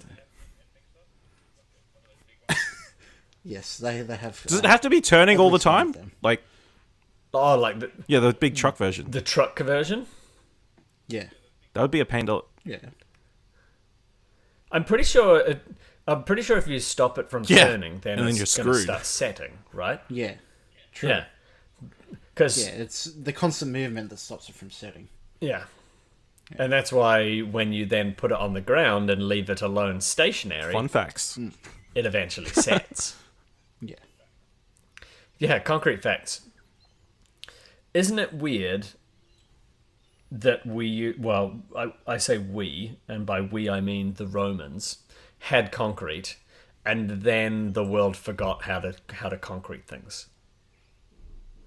Yes, they have. Does it have to be turning all the every one time? of them. Like, Oh, like yeah, the big truck version. the truck conversion. Yeah, That would be a pain to. yeah. I'm pretty sure. I'm pretty sure if you stop it from Yeah, turning, then and then it's you're going to screwed. start setting, right? Yeah, true. Yeah. Because Yeah, it's the constant movement that stops it from setting. yeah. And that's why when you then put it on the ground and leave it alone stationary, Fun facts. it eventually sets. Yeah. Yeah, concrete facts. Isn't it weird that I say we, and by we I mean the Romans, had concrete, and then the world forgot how to concrete things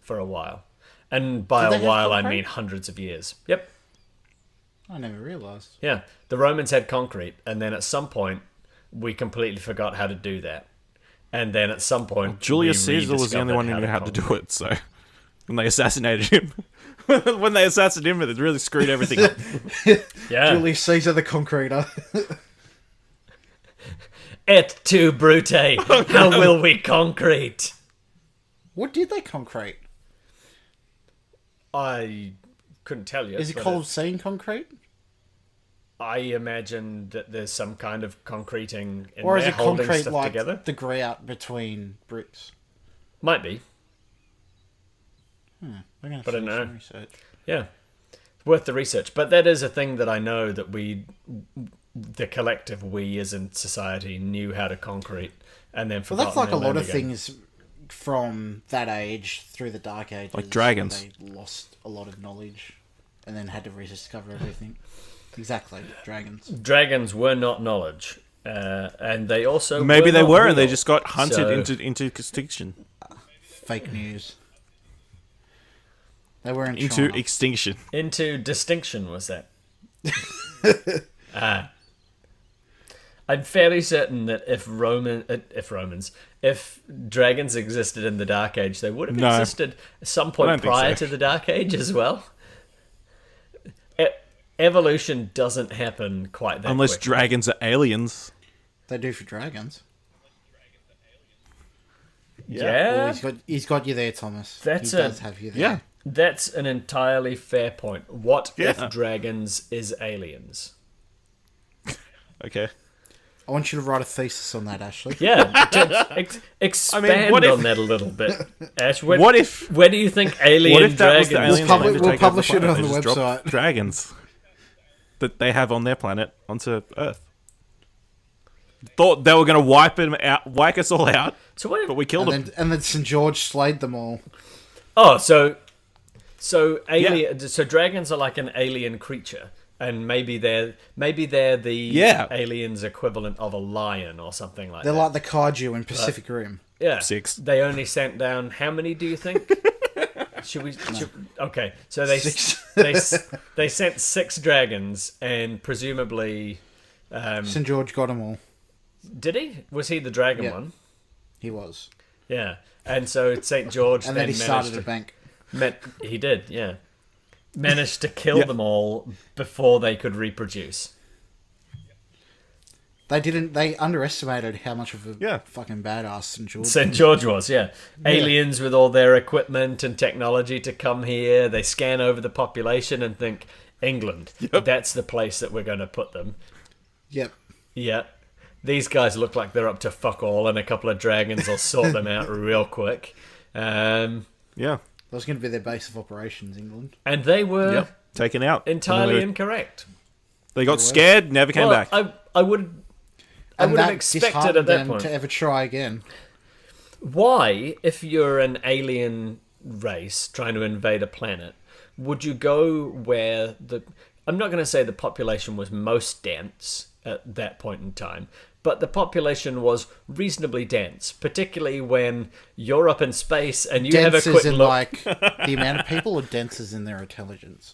for a while. And by Did they a have while I concrete? mean hundreds of years. Yep. I never realised. Yeah. The Romans had concrete, and then at some point we completely forgot how to do that. And then at some point Julius we Caesar was the only rediscovered one who knew how to do concrete. it. So when they assassinated him, when they assassinated him, it really screwed everything up. Yeah. Julius Caesar, the concreter. Et tu, Brute, how will we concrete? What did they concrete? I couldn't tell you. Is it but coal seam concrete? I imagine that there's some kind of concreting in Or is there it holding concrete stuff like together. the grout between bricks? Might be. We're going to But I do don't know. some research. Yeah. Worth the research. But that is a thing that I know that the collective we as in society knew how to concrete and then Well, that's like a lot of again. things from that age through the Dark Ages. Like dragons. They lost a lot of knowledge and then had to rediscover everything. Exactly, dragons. Dragons were not knowledge. And they also Maybe they not were, and they real. just got hunted So- into extinction. Fake news. They were in Into China. extinction. Into distinction was that. I'm fairly certain that if dragons existed in the Dark Age, they would have No. existed at some I point don't think prior so. to the Dark Age as well. Evolution doesn't happen quite that Unless quick. dragons are aliens. They do for dragons. Yeah, Oh, he's got you there, Thomas. That's he a- does have you there. Yeah. that's an entirely fair point. What Yeah. if dragons is aliens? Okay. I want you to write a thesis on that, Ashley. Yeah, expand what if- on that a little bit. Ash, What if- Where do you think alien What if that dragons? was the aliens We'll plan to we'll take over publish the it planet? on the They just drop website. dragons that they have on their planet onto Earth. Thought they were going to wipe us all out, So what if, but we killed them. And then St. George slayed them all. Oh, so dragons are like an alien creature, and maybe they're the Yeah. aliens equivalent of a lion or something like They're that. like the kaiju in Pacific Rim. Yeah, 6. They only sent down how many? Do you think? Okay, so they 6. they sent 6 dragons, and presumably, St. George got them all. did he? Was he the dragon Yeah. one? He was. Yeah, and so St. George And then then he managed started to a bank. He did, yeah. Managed to kill them all before they could reproduce. They underestimated how much of a Yeah. fucking badass St. George St. George was, yeah. Aliens with all their equipment and technology to come here. They scan over the population and think, England, that's the place that we're going to put them. Yep. Yeah. These guys look like they're up to fuck all, and a couple of dragons will sort them out real quick. Yeah. That was going to be their base of operations, England. And they were Yep. Taken out. entirely And incorrect. they got scared, never came Well, back. I would have That expected disheartened at that them point. to ever try again. Why, if you're an alien race trying to invade a planet, would you go where I'm not going to say the population was most dense at that point in time, but the population was reasonably dense, particularly when you're up in space and you have a Dense quick as in look. like the amount of people, or dense as in their intelligence?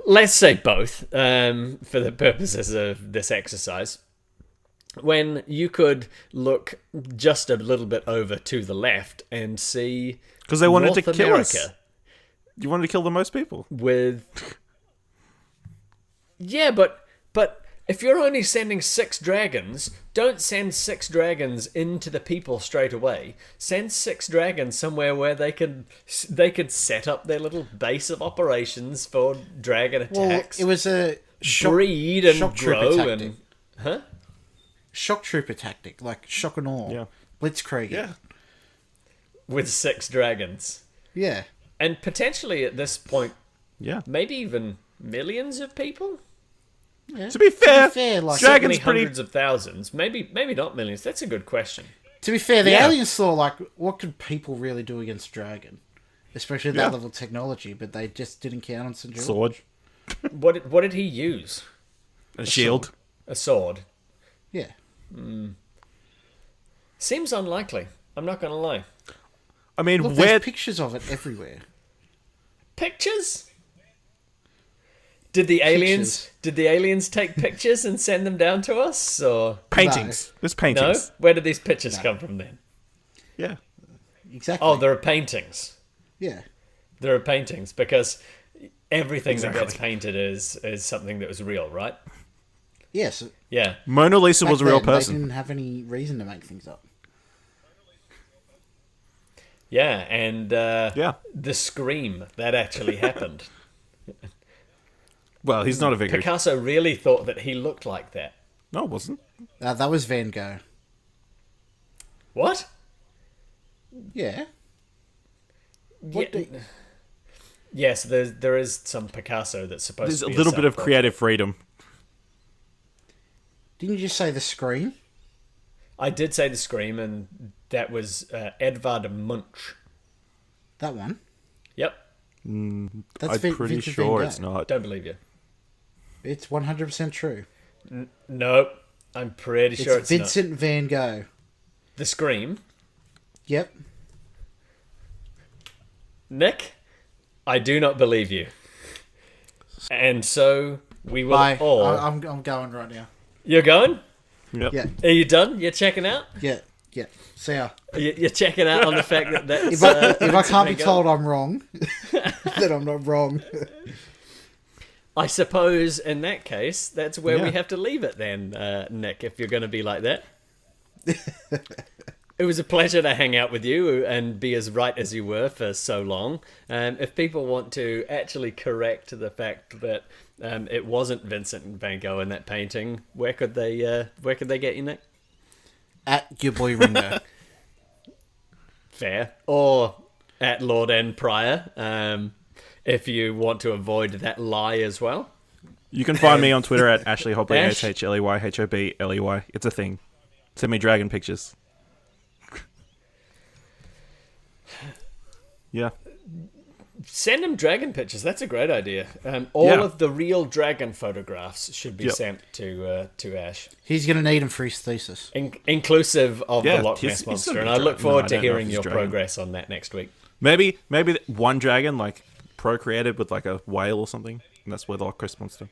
Let's say both, for the purposes of this exercise. When you could look just a little bit over to the left and see Because they wanted North to kill us. America You wanted to kill the most people. with... Yeah, but if you're only sending 6 dragons, don't send 6 dragons into the people straight away. Send 6 dragons somewhere where they could set up their little base of operations for dragon attacks. Well, it was a breed and shock trooper grow tactic. and huh? Shock trooper tactic, like shock and awe. Yeah. Blitzkrieg. Yeah. With 6 dragons. Yeah. And potentially at this point, Yeah. maybe even millions of people? Yeah. To be fair, like dragons Certainly pretty. hundreds of thousands. Maybe not millions. That's a good question. To be fair, the Yeah. aliens thought, like, what could people really do against dragon? Especially that Yeah. level of technology, but they just didn't count on St. George. Sword, What did he use? a shield. A sword. Yeah. Seems unlikely. I'm not going to lie. I mean, Look, where there's pictures of it everywhere. Pictures? Did the aliens take pictures and send them down to us, or paintings? There's no? paintings. Where did these pictures come from then? Yeah. Exactly. Oh, there are paintings. Yeah. There are paintings because everything Exactly. that gets painted is something that was real, right? Yes. Yeah. Mona Lisa was a real Back then, person. They didn't have any reason to make things up. Yeah, and the scream that actually happened. Well, he's not a Vigo. Picasso really thought that he looked like that. No, it wasn't. That was Van Gogh. What? Yeah. Yes, there is some Picasso that's supposed There's to be a little bit of self-portrait. creative freedom. Didn't you just say the scream? I did say the scream, and that was Edvard Munch. That one? Yep. I'm That's pretty Vincent sure Van Gogh. it's not. Don't believe you. It's 100% true. Nope. I'm pretty sure it's Vincent not. Van Gogh. The scream. Yep. Nick, I do not believe you. And so we will Bye. all... I'm going right now. You're going? Yep. Yeah. Are you done? You're checking out? Yeah. See ya. You're checking out on the fact that that's... If I can't be Van Gogh? told I'm wrong, then I'm not wrong. I suppose in that case, that's where we Yeah. have to leave it then, Nick, if you're going to be like that. It was a pleasure to hang out with you and be as right as you were for so long. If people want to actually correct the fact that it wasn't Vincent Van Gogh in that painting, where could they get you, Nick? At your boy Ringo. Fair. Or at Lord N. Pryor, if you want to avoid that lie as well. You can find me on Twitter at Ashley Hobley, Ash? HLEYHOBLEY. It's a thing. Send me dragon pictures. Yeah. Send him dragon pictures. That's a great idea. All Yeah. of the real dragon photographs should be Yep. sent to Ash, He's going to need him for his thesis. inclusive of Yeah, the Loch he's- Ness he's monster. gonna And be I look dragon. forward No, I to don't know if hearing he's your dragon. progress on that next week. Maybe one dragon like procreated with like a whale or something, and that's where the Loch Ness monster.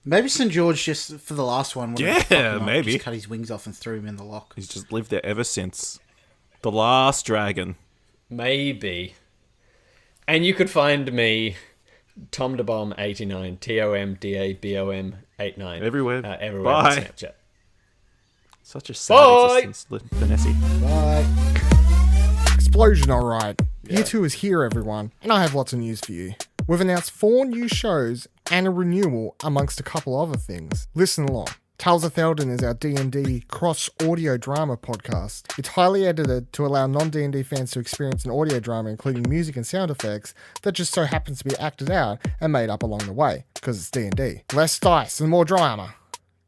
Maybe St. George just, for the last one, wanted to Yeah, fuck him up, maybe. just cut his wings off and threw him in the loch. He's just lived there ever since. The last dragon. Maybe. And you could find me, TomDaBomb89, TomDabom89. Everywhere. Everywhere Bye. on Snapchat. Such a sad Bye. existence, Vanessa. Bye. Explosion, alright. Year 2 is here, everyone, and I have lots of news for you. We've announced 4 new shows and a renewal amongst a couple other things. Listen along. Tales of Theldon is our D&D cross-audio drama podcast. It's highly edited to allow non-D&D fans to experience an audio drama including music and sound effects that just so happens to be acted out and made up along the way, because it's D&D. Less dice and more drama.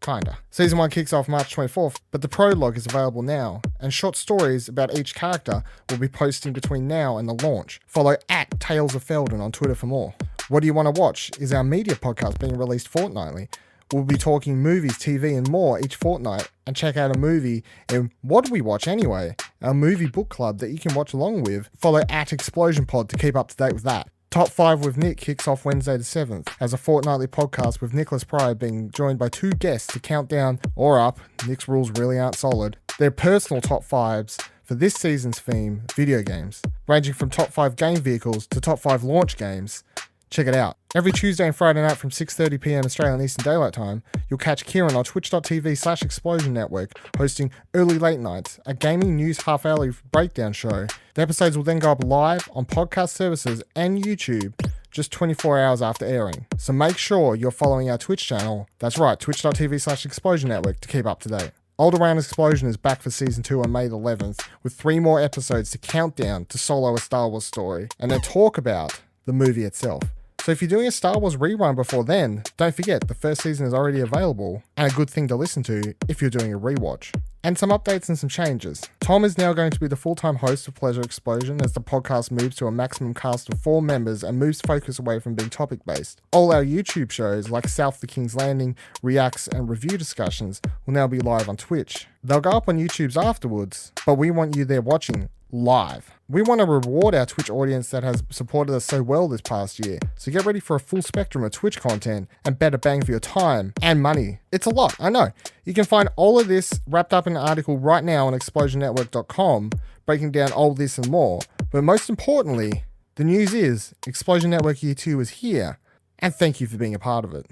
Kinda. Season 1 kicks off March 24th, but the prologue is available now, and short stories about each character will be posting between now and the launch. Follow at Tales of Theldon on Twitter for more. What Do You Want to Watch is our media podcast being released fortnightly. We'll be talking movies, TV, and more each fortnight, and check out a movie in What Do We Watch Anyway? Our movie book club that you can watch along with. Follow at Explosion Pod to keep up to date with that. Top 5 with Nick kicks off Wednesday the 7th as a fortnightly podcast with Nicholas Pryor being joined by 2 guests to count down or up. Nick's rules really aren't solid. Their personal top 5s for this season's theme, video games, ranging from top 5 game vehicles to top 5 launch games. Check it out. Every Tuesday and Friday night from 6:30 p.m. Australian Eastern Daylight Time, you'll catch Kieran on twitch.tv/Explosion Network hosting Early Late Nights, a gaming news half-hourly breakdown show. The episodes will then go up live on podcast services and YouTube just 24 hours after airing. So make sure you're following our Twitch channel. That's right, twitch.tv/Explosion Network to keep up to date. All Around Explosion is back for Season 2 on May the 11th, with 3 more episodes to count down to solo a Star Wars story, and then talk about the movie itself. So if you're doing a Star Wars rerun before then, don't forget the first season is already available, and a good thing to listen to if you're doing a rewatch. And some updates and some changes. Tom is now going to be the full-time host of Pleasure Explosion as the podcast moves to a maximum cast of 4 members and moves focus away from being topic-based. All our YouTube shows, like South the King's Landing, Reacts, and Review Discussions, will now be live on Twitch. They'll go up on YouTube's afterwards, but we want you there watching live. We want to reward our Twitch audience that has supported us so well this past year, so get ready for a full spectrum of Twitch content and better bang for your time and money. It's a lot, I know. You can find all of this wrapped up in an article right now on explosionnetwork.com, breaking down all this and more. But most importantly, the news is Explosion Network Year 2 is here, and thank you for being a part of it.